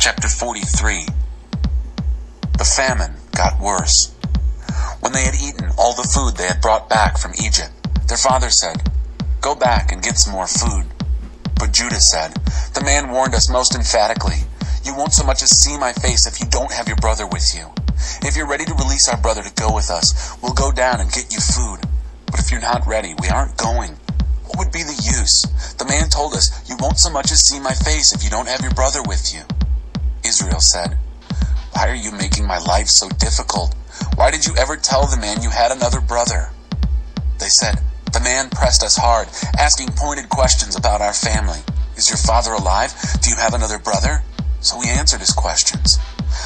Chapter 43. The famine got worse. When they had eaten all the food they had brought back from Egypt, their father said, "Go back and get some more food." But Judah said, "The man warned us most emphatically, 'You won't so much as see my face if you don't have your brother with you. If you're ready to release our brother to go with us, we'll go down and get you food. But if you're not ready, we aren't going. What would be the use? The man told us, 'You won't so much as see my face if you don't have your brother with you.'" Israel said, "Why are you making my life so difficult? Why did you ever tell the man you had another brother?" They said, "The man pressed us hard, asking pointed questions about our family. 'Is your father alive? Do you have another brother?' So we answered his questions.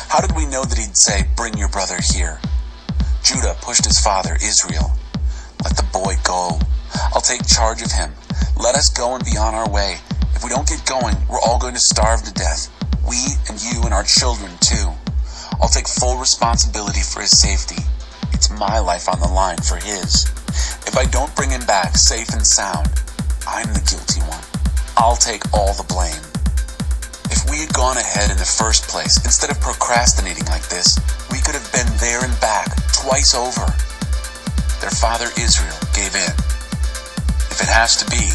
How did we know that he'd say, 'Bring your brother here'?" Judah pushed his father, Israel. "Let the boy go. I'll take charge of him. Let us go and be on our way. If we don't get going, we're all going to starve to death. We and you and our children too. I'll take full responsibility for his safety. It's my life on the line for his. If I don't bring him back safe and sound, I'm the guilty one. I'll take all the blame. If we had gone ahead in the first place, instead of procrastinating like this, we could have been there and back twice over." Their father Israel gave in. If it has to be,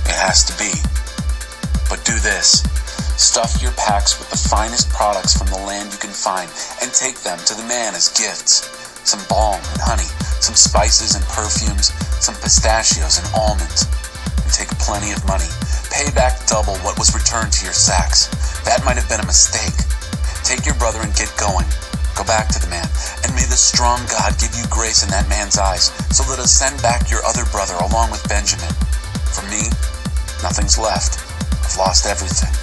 it has to be. But do this. Stuff your packs with the finest products from the land you can find and take them to the man as gifts. Some balm and honey, some spices and perfumes, some pistachios and almonds. And take plenty of money. Pay back double what was returned to your sacks. That might have been a mistake. Take your brother and get going. Go back to the man, and may the strong God give you grace in that man's eyes, so let us send back your other brother along with Benjamin. For me, nothing's left. I've lost everything."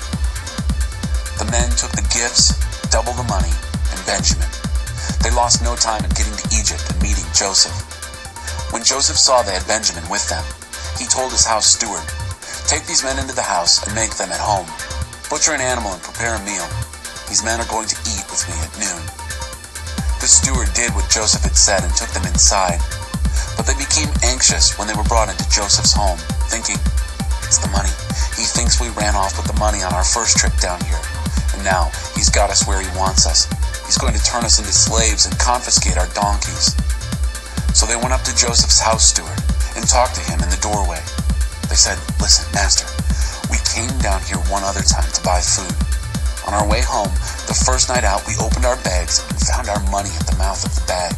The men took the gifts, double the money, and Benjamin. They lost no time in getting to Egypt and meeting Joseph. When Joseph saw they had Benjamin with them, he told his house steward, "Take these men into the house and make them at home. Butcher an animal and prepare a meal. These men are going to eat with me at noon." The steward did what Joseph had said and took them inside. But they became anxious when they were brought into Joseph's home, thinking, "It's the money. He thinks we ran off with the money on our first trip down here. And now he's got us where he wants us. He's going to turn us into slaves and confiscate our donkeys." So they went up to Joseph's house steward and talked to him in the doorway. They said, "Listen, master, we came down here one other time to buy food. On our way home, the first night out, we opened our bags and found our money at the mouth of the bag,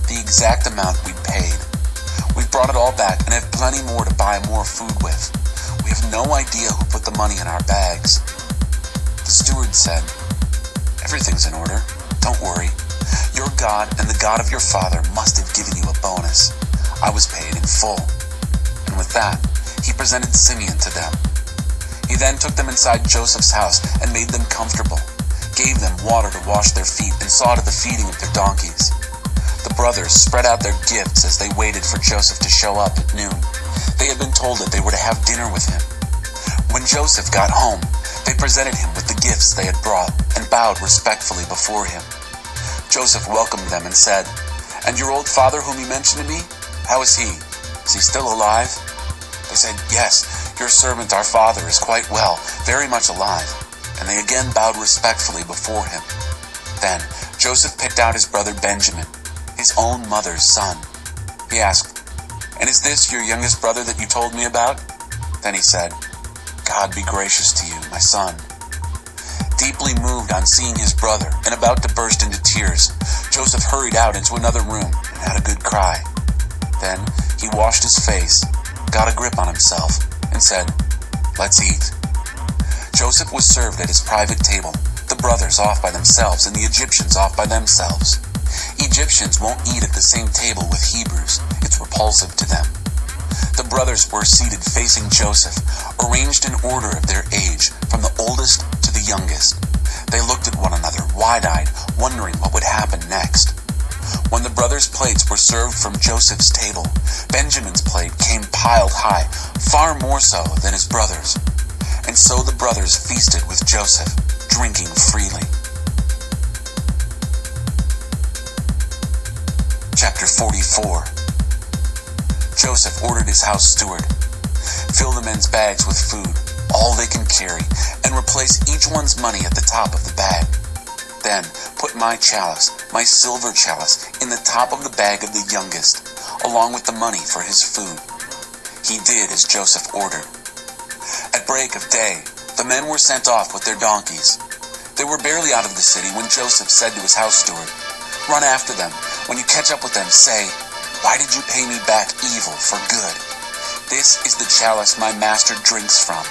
the exact amount we'd paid. We've brought it all back and have plenty more to buy more food with. We have no idea who put the money in our bags." The steward said, "Everything's in order. Don't worry. Your God and the God of your father must have given you a bonus. I was paid in full." And with that, he presented Simeon to them. He then took them inside Joseph's house and made them comfortable, gave them water to wash their feet, and saw to the feeding of their donkeys. The brothers spread out their gifts as they waited for Joseph to show up at noon. They had been told that they were to have dinner with him. When Joseph got home, they presented him with the gifts they had brought and bowed respectfully before him. Joseph welcomed them and said, "And your old father whom you mentioned to me, how is he? Is he still alive?" They said, "Yes, your servant our father is quite well, very much alive." And they again bowed respectfully before him. Then Joseph picked out his brother Benjamin, his own mother's son. He asked, "And is this your youngest brother that you told me about?" Then he said, "God be gracious to you, my son." Deeply moved on seeing his brother and about to burst into tears, Joseph hurried out into another room and had a good cry. Then he washed his face, got a grip on himself, and said, "Let's eat." Joseph was served at his private table, the brothers off by themselves and the Egyptians off by themselves. Egyptians won't eat at the same table with Hebrews. It's repulsive to them. The brothers were seated facing Joseph, arranged in order of their age, from the oldest to the youngest. They looked at one another, wide-eyed, wondering what would happen next. When the brothers' plates were served from Joseph's table, Benjamin's plate came piled high, far more so than his brothers'. And so the brothers feasted with Joseph, drinking freely. Chapter 44. Joseph ordered his house steward, "Fill the men's bags with food. all they can carry, and replace each one's money at the top of the bag. Then put my chalice, my silver chalice, in the top of the bag of the youngest, along with the money for his food." He did as Joseph ordered. At break of day, the men were sent off with their donkeys. They were barely out of the city when Joseph said to his house steward, "Run after them. When you catch up with them, say, 'Why did you pay me back evil for good? This is the chalice my master drinks from.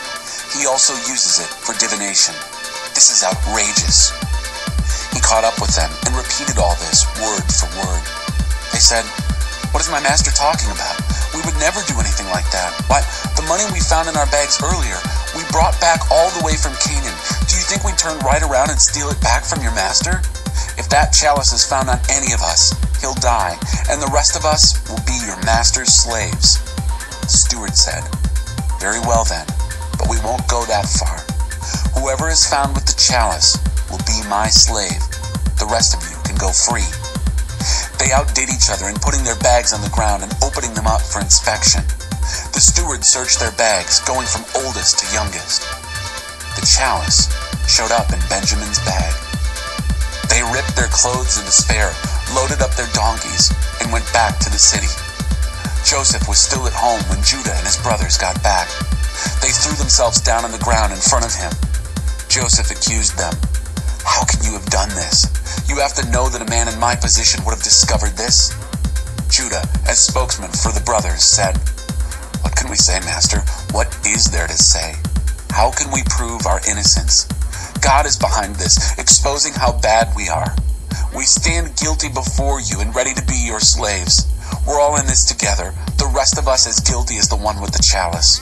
He also uses it for divination. This is outrageous.'" He caught up with them and repeated all this word for word. They said, "What is my master talking about? We would never do anything like that. Why, the money we found in our bags earlier, we brought back all the way from Canaan. Do you think we'd turn right around and steal it back from your master? If that chalice is found on any of us, he'll die, and the rest of us will be your master's slaves." The steward said, "Very well then, but we won't go that far. Whoever is found with the chalice will be my slave. The rest of you can go free." They outdid each other in putting their bags on the ground and opening them up for inspection. The steward searched their bags, going from oldest to youngest. The chalice showed up in Benjamin's bag. They ripped their clothes in despair, loaded up their donkeys, and went back to the city. Joseph was still at home when Judah and his brothers got back. They threw themselves down on the ground in front of him. Joseph accused them. "How can you have done this? You have to know that a man in my position would have discovered this." Judah, as spokesman for the brothers, said, "What can we say, Master? What is there to say? How can we prove our innocence? God is behind this, exposing how bad we are. We stand guilty before you and ready to be your slaves. We're all in this together. The rest of us as guilty as the one with the chalice."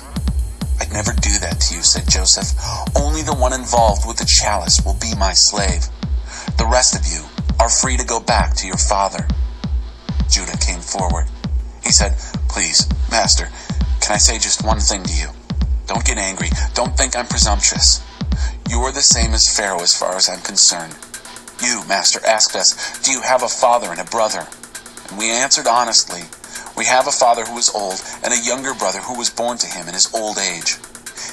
"I'd never do that to you," said Joseph. "Only the one involved with the chalice will be my slave. The rest of you are free to go back to your father." Judah came forward. He said, "Please, Master, can I say just one thing to you? Don't get angry. Don't think I'm presumptuous. You are the same as Pharaoh as far as I'm concerned. You, Master, asked us, 'Do you have a father and a brother?' And we answered honestly, 'We have a father who is old and a younger brother who was born to him in his old age.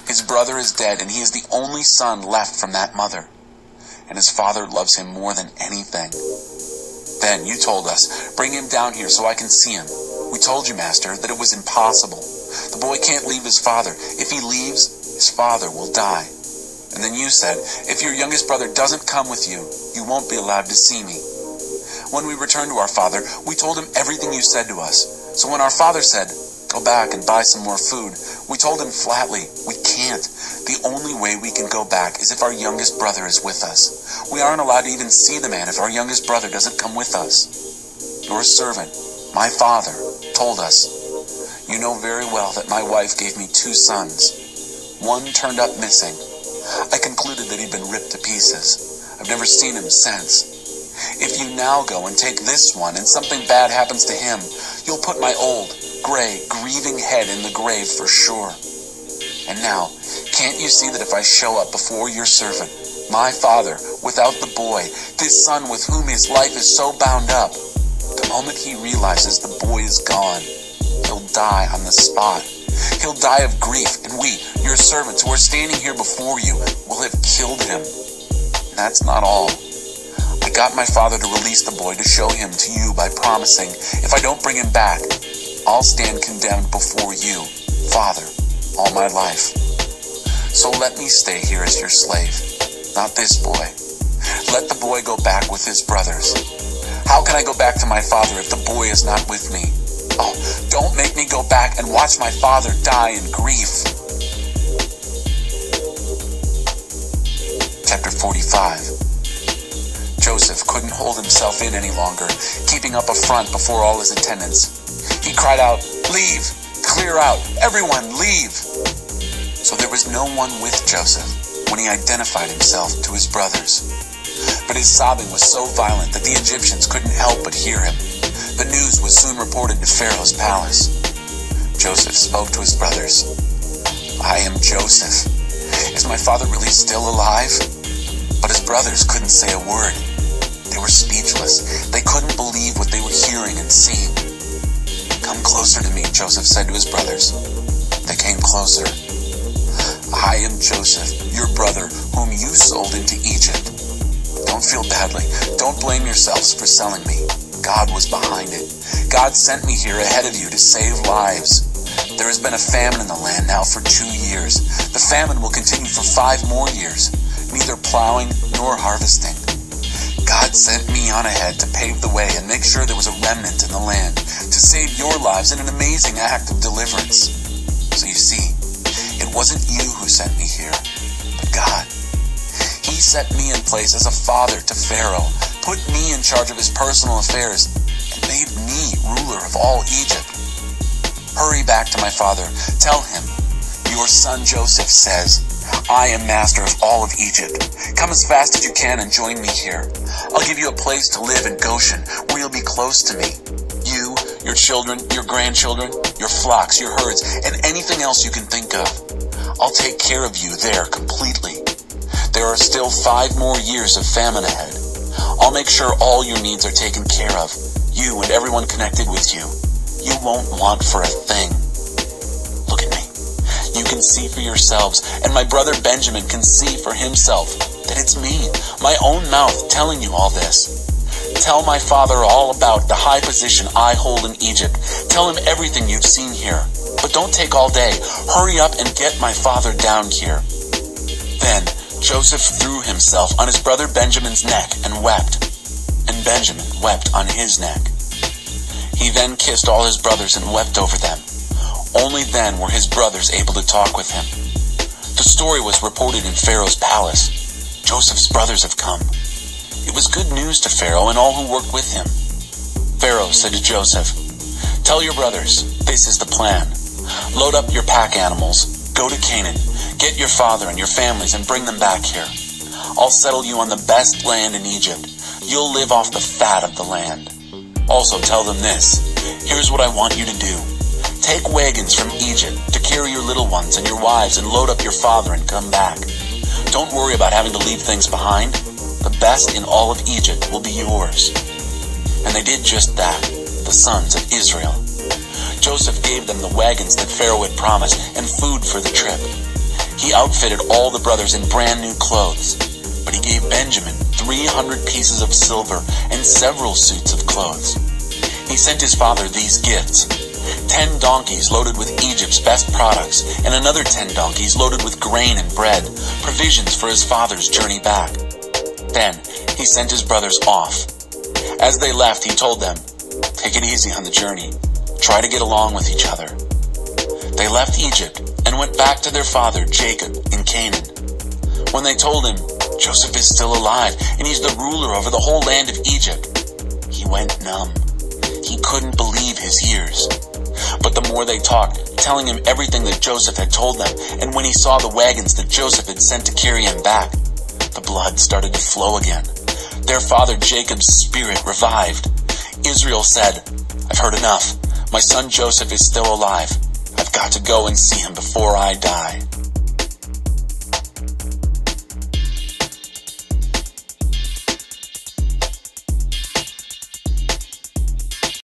His brother is dead and he is the only son left from that mother. And his father loves him more than anything. Then you told us, 'Bring him down here so I can see him.' We told you, Master, that it was impossible. The boy can't leave his father. If he leaves, his father will die. And then you said, 'If your youngest brother doesn't come with you, you won't be allowed to see me.' When we returned to our father, we told him everything you said to us. So when our father said, 'Go back and buy some more food,' we told him flatly, 'We can't. The only way we can go back is if our youngest brother is with us. We aren't allowed to even see the man if our youngest brother doesn't come with us.' Your servant, my father, told us, 'You know very well that my wife gave me 2 sons. One turned up missing. I concluded that he'd been ripped to pieces. I've never seen him since. If you now go and take this one and something bad happens to him, you'll put my old, gray, grieving head in the grave for sure. And now, can't you see that if I show up before your servant, my father, without the boy, this son with whom his life is so bound up, the moment he realizes the boy is gone, he'll die on the spot. He'll die of grief, and we, your servants who are standing here before you, will have killed him. And that's not all. I got my father to release the boy to show him to you by promising, if I don't bring him back, I'll stand condemned before you, Father, all my life. So let me stay here as your slave, not this boy. Let the boy go back with his brothers. How can I go back to my father if the boy is not with me? Oh, don't make me go back and watch my father die in grief." Chapter 45. Joseph couldn't hold himself in any longer, keeping up a front before all his attendants. He cried out, "Leave! Clear out! Everyone, leave!" So there was no one with Joseph when he identified himself to his brothers. But his sobbing was so violent that the Egyptians couldn't help but hear him. The news was soon reported to Pharaoh's palace. Joseph spoke to his brothers. "I am Joseph. Is my father really still alive?" But his brothers couldn't say a word. They were speechless. They couldn't believe what they were hearing and seeing. "Come closer to me," Joseph said to his brothers. They came closer. I am Joseph, your brother, whom you sold into Egypt. Don't feel badly. Don't blame yourselves for selling me. God was behind it. God sent me here ahead of you to save lives. There has been a famine in the land now for 2 years. The famine will continue for 5 more years, neither plowing nor harvesting. God sent me on ahead to pave the way and make sure there was a remnant in the land, to save your lives in an amazing act of deliverance. So you see, it wasn't you who sent me here, but God. He set me in place as a father to Pharaoh, put me in charge of his personal affairs, and made me ruler of all Egypt. Hurry back to my father. Tell him, your son Joseph says, I am master of all of Egypt. Come as fast as you can and join me here. I'll give you a place to live in Goshen, where you'll be close to me. You, your children, your grandchildren, your flocks, your herds, and anything else you can think of. I'll take care of you there completely. There are still 5 more years of famine ahead. I'll make sure all your needs are taken care of, you and everyone connected with you. You won't want for a thing. Look at me. You can see for yourselves, and my brother Benjamin can see for himself that it's me, my own mouth, telling you all this. Tell my father all about the high position I hold in Egypt. Tell him everything you've seen here. But don't take all day. Hurry up and get my father down here. Then Joseph threw himself on his brother Benjamin's neck and wept, and Benjamin wept on his neck. He then kissed all his brothers and wept over them. Only then were his brothers able to talk with him. The story was reported in Pharaoh's palace. Joseph's brothers have come. It was good news to Pharaoh and all who worked with him. Pharaoh said to Joseph, tell your brothers, this is the plan. Load up your pack animals, go to Canaan, get your father and your families and bring them back here. I'll settle you on the best land in Egypt. You'll live off the fat of the land. Also tell them this, here's what I want you to do. Take wagons from Egypt to carry your little ones and your wives and load up your father and come back. Don't worry about having to leave things behind. The best in all of Egypt will be yours. And they did just that, the sons of Israel. Joseph gave them the wagons that Pharaoh had promised and food for the trip. He outfitted all the brothers in brand new clothes, but he gave Benjamin 300 pieces of silver and several suits of clothes. He sent his father these gifts: 10 donkeys loaded with Egypt's best products, and another 10 donkeys loaded with grain and bread, provisions for his father's journey back. Then he sent his brothers off. As they left, he told them, take it easy on the journey. Try to get along with each other. They left Egypt and went back to their father Jacob in Canaan. When they told him, Joseph is still alive and he's the ruler over the whole land of Egypt, he went numb. He couldn't believe his ears. But the more they talked, telling him everything that Joseph had told them, and when he saw the wagons that Joseph had sent to carry him back, the blood started to flow again. Their father Jacob's spirit revived. Israel said, I've heard enough. My son Joseph is still alive. I've got to go and see him before I die.